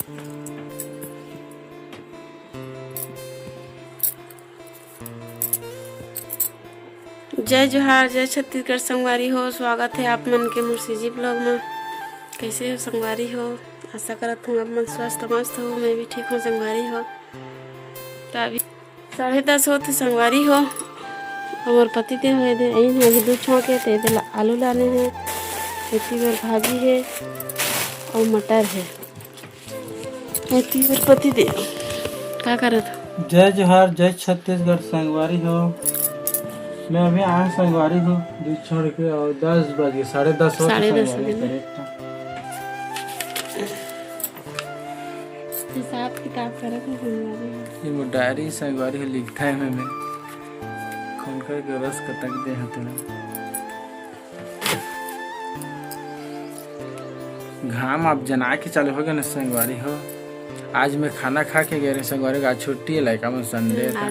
जय जोहार, जय छत्तीसगढ़ संगवारी हो। स्वागत है आप मन के मुर्सीजी ब्लॉग में। कैसे हो संगवारी हो? आशा करत हूँ आप मन स्वस्थ मस्त हो। मैं भी ठीक हूँ संगवारी हो। तो अभी 10:30 होते संगवारी हो। और पति देव है अभी दूध छोंके थे आलू लाने हैं। इतनी बार भाजी है और मटर है। इतनी बार पति देव क्या कर रहा था? जय जोहार, जय छत्तीसगढ़ संगवारी हो। मैं अभी आया संगवारी हो दूध छोड़ के और 10 बजे 10:30 हो 10:30 हिसाब किताब करे थे संगवारी। ये डायरी संगवारी है लिखता है मैं खोल कर रस कतक दे हते घाम आप जना के चले हो गए ना संगवारी हो। आज मैं खाना खा के गए संगवारी का छुट्टी है लाइका में संडे था।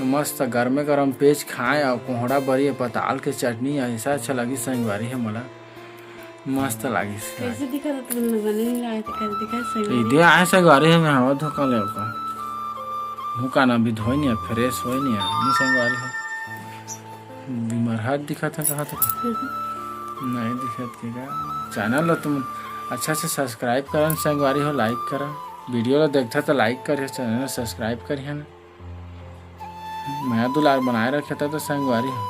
मस्त गर्मे गरम पेज खाए और कोहड़ा बड़ी पताल के चटनी ऐसा अच्छा लगी संगवारी है मला मस्त लगी। कैसे दिखा था तुमने बने नहीं लाए थे कर दिखा सही दे आए संगवारी है मैं हवा धोका ले का मुका ना भी धोई नहीं फ्रेश होई नहीं संगवारी हो। बीमार हाथ दिखा था कहा था नहीं दिखत के का चैनल तुम अच्छा से सब्सक्राइब करन संगवारी हो, लाइक करा वीडियो ला देखता तो लाइक करिए, चैनल सब्सक्राइब करिए ना। मैं दुलार बनाए रखे था तो संगवारी हो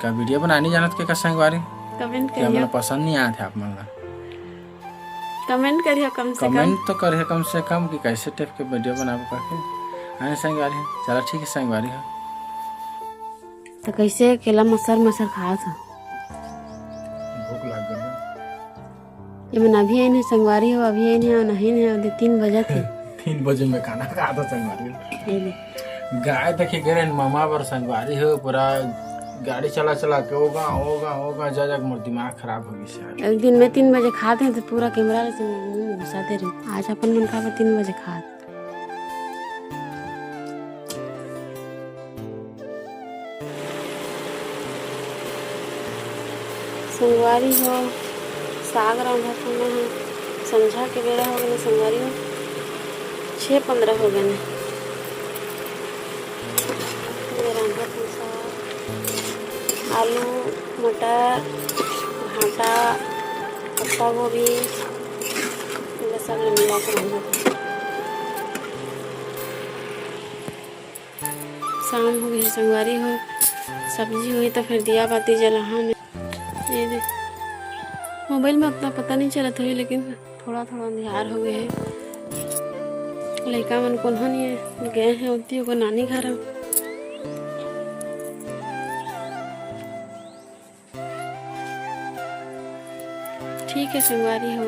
का वीडियो बनानी जानत के का संगवारी कमेंट करिए। करिए, पसंद नहीं आया था आप मन कमेंट करिए कम से कमेंट तो करे कम से कम कि कैसे टाइप के वीडियो बनाबो करके आने संगवारी। चलो ठीक है संगवारी हो। तो कैसे केला मसर खाया था? भूख लग गई ये मैं अभी आई नहीं संगवारी हो, अभी आई नहीं नहीं है 3 बजे थे। 3 बजे में खाना खा था संगवारी। गाय देखे गए मामा बर संगवारी हो पूरा गाड़ी चला के होगा जा मोर दिमाग खराब हो गई। एक दिन में 3 बजे खाते हैं तो पूरा कैमरा से मुंह में घुसाते रहे। आज अपन मन खा 3 बजे खा संगवारी हो। साग रांधा खाना है। संझा के बेड़ा हो गए संगवारी हो 6:15 हो गए। आलू मटर भाटा पत्ता गोभी सब मिला के रखना। शाम हो गई संगवारी हो। सब्जी हुई तो फिर दिया बाती जला में ये दे मोबाइल में उतना पता नहीं चला था लेकिन थोड़ा अंधियार हो गए है। लड़का मन को नहीं है गए हैं उतनी को नानी घर। ठीक है संगवारी हो।